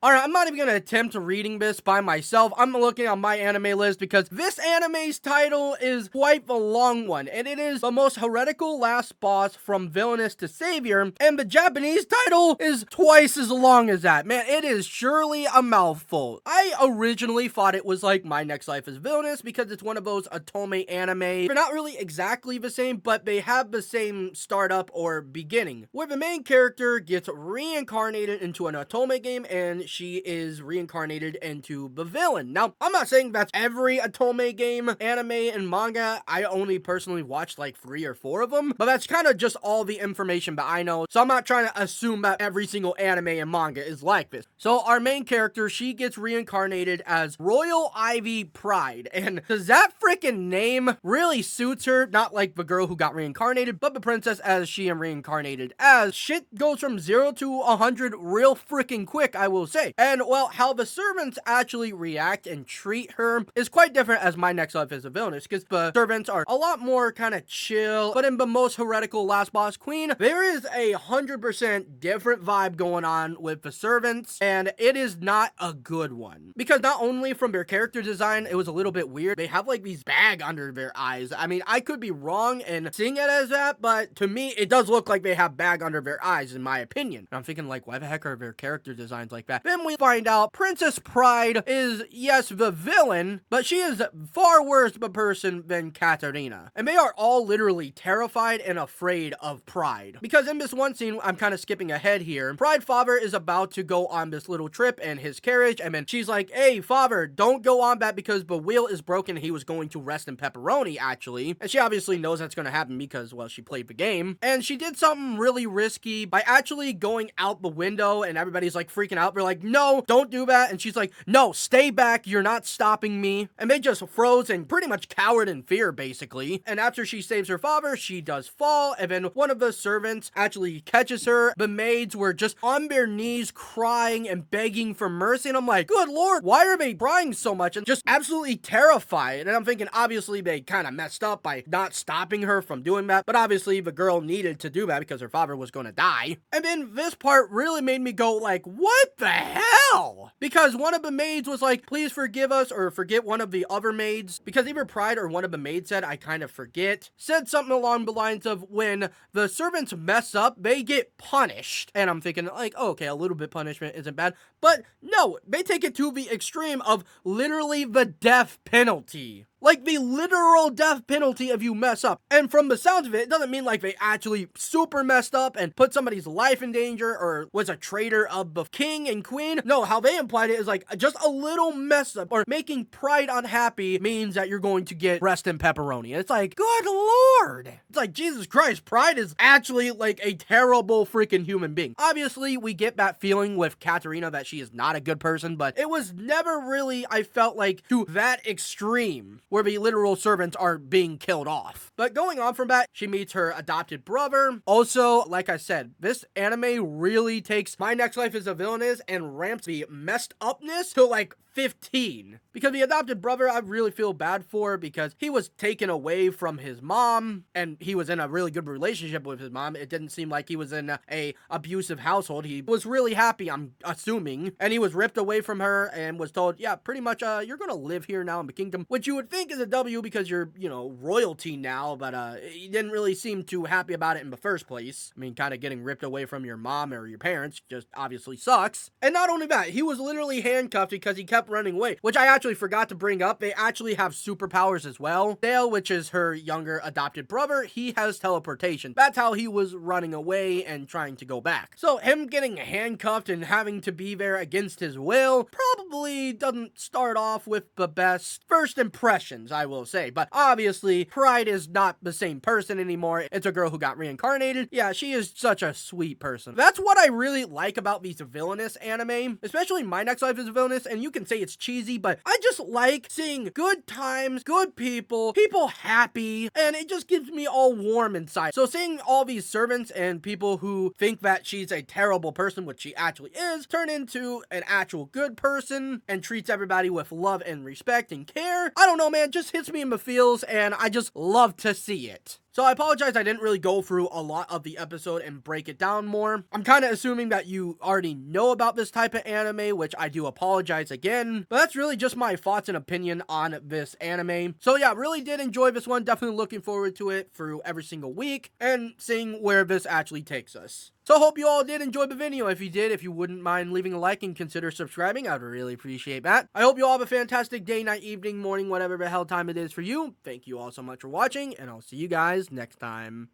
Alright, I'm not even gonna attempt reading this by myself. I'm looking on my anime list because this anime's title is quite the long one, and it is the most heretical last boss from Villainess to Savior, and the Japanese title is twice as long as that. Man, it is surely a mouthful. I originally thought it was like My Next Life is Villainous because it's one of those Otome anime. They're not really exactly the same, but they have the same startup or beginning, where the main character gets reincarnated into an Otome game and she is reincarnated into the villain. Now, I'm not saying that's every Otome game, anime, and manga. I only personally watched like 3 or 4 of them, but that's kind of just all the information that I know, so I'm not trying to assume that every single anime and manga is like this. So our main character, she gets reincarnated as Royal Ivy Pride, and does that freaking name really suits her? Not like the girl who got reincarnated, but the princess as she am reincarnated as. Shit goes from 0 to 100 real freaking quick, I will say. And well, how the servants actually react and treat her is quite different as My Next Life is a Villainess, because the servants are a lot more kind of chill, but in the most heretical last boss queen, there is 100% different vibe going on with the servants, and it is not a good one. Because not only from their character design, it was a little bit weird. They have like these bag under their eyes. I mean, I could be wrong in seeing it as that, but to me, it does look like they have bag under their eyes, in my opinion. And I'm thinking like, why the heck are their character designs like that? Then we find out Princess Pride is, yes, the villain, but she is far worse of a person than Katarina. And they are all literally terrified and afraid of Pride. Because in this one scene, I'm kind of skipping ahead here, Pride father is about to go on this little trip in his carriage, and then she's like, hey, father, don't go on that because the wheel is broken. He was going to rest in pepperoni, actually. And she obviously knows that's going to happen because, well, she played the game. And she did something really risky by actually going out the window, and everybody's like freaking out. They're like, no, don't do that. And she's like, no, stay back. You're not stopping me. And they just froze and pretty much cowered in fear, basically. And after she saves her father, she does fall, and then one of the servants actually catches her. The maids were just on their knees crying and begging for mercy, and I'm like, good lord, why are they crying so much? And just absolutely terrified. And I'm thinking, obviously they kind of messed up by not stopping her from doing that, but obviously the girl needed to do that because her father was going to die. And then this part really made me go like, what the hell? Because one of the maids was like, please forgive us, or forget one of the other maids, because either Pride or one of the maids said, I kind of forget, said something along the lines of, when the servants mess up, they get punished. And I'm thinking like, oh, okay, a little bit punishment isn't bad, but no, they take it to the extreme of literally the death penalty. Like the literal death penalty if you mess up. And from the sounds of it, it doesn't mean like they actually super messed up and put somebody's life in danger or was a traitor of the king and queen. No, how they implied it is like just a little mess up or making Pride unhappy means that you're going to get rest in pepperoni. And it's like, good lord. It's like, Jesus Christ, Pride is actually like a terrible freaking human being. Obviously, we get that feeling with Katarina that she is not a good person, but it was never really, I felt like, to that extreme where the literal servants are being killed off. But going on from that, she meets her adopted brother. Also, like I said, this anime really takes My Next Life is a Villainess and ramps the messed upness to like 15. Because the adopted brother, I really feel bad for, because he was taken away from his mom, and he was in a really good relationship with his mom. It didn't seem like he was in a abusive household. He was really happy, I'm assuming, and he was ripped away from her and was told, yeah, pretty much, you're gonna live here now in the kingdom, which you would think is a W because you're, you know, royalty now, but he didn't really seem too happy about it in the first place. I mean, kind of getting ripped away from your mom or your parents just obviously sucks. And not only that, he was literally handcuffed because he kept running away, which I actually forgot to bring up. They actually have superpowers as well. Dale, which is her younger adopted brother, he has teleportation. That's how he was running away and trying to go back. So him getting handcuffed and having to be there against his will probably doesn't start off with the best first impressions, I will say. But obviously, Pride is not the same person anymore. It's a girl who got reincarnated. Yeah, she is such a sweet person. That's what I really like about these Villainess anime, especially My Next Life is a Villainess, and you can say it's cheesy, but I just like seeing good times, good people happy, and it just gives me all warm inside. So seeing all these servants and people who think that she's a terrible person, which she actually is, turn into an actual good person and treats everybody with love and respect and care, I don't know, man, just hits me in the feels, and I just love to see it. So I apologize I didn't really go through a lot of the episode and break it down more. I'm kind of assuming that you already know about this type of anime, which I do apologize again. But that's really just my thoughts and opinion on this anime. So yeah, really did enjoy this one. Definitely looking forward to it through every single week and seeing where this actually takes us. So hope you all did enjoy the video. If you did, if you wouldn't mind leaving a like and consider subscribing, I'd really appreciate that. I hope you all have a fantastic day, night, evening, morning, whatever the hell time it is for you. Thank you all so much for watching, and I'll see you guys next time.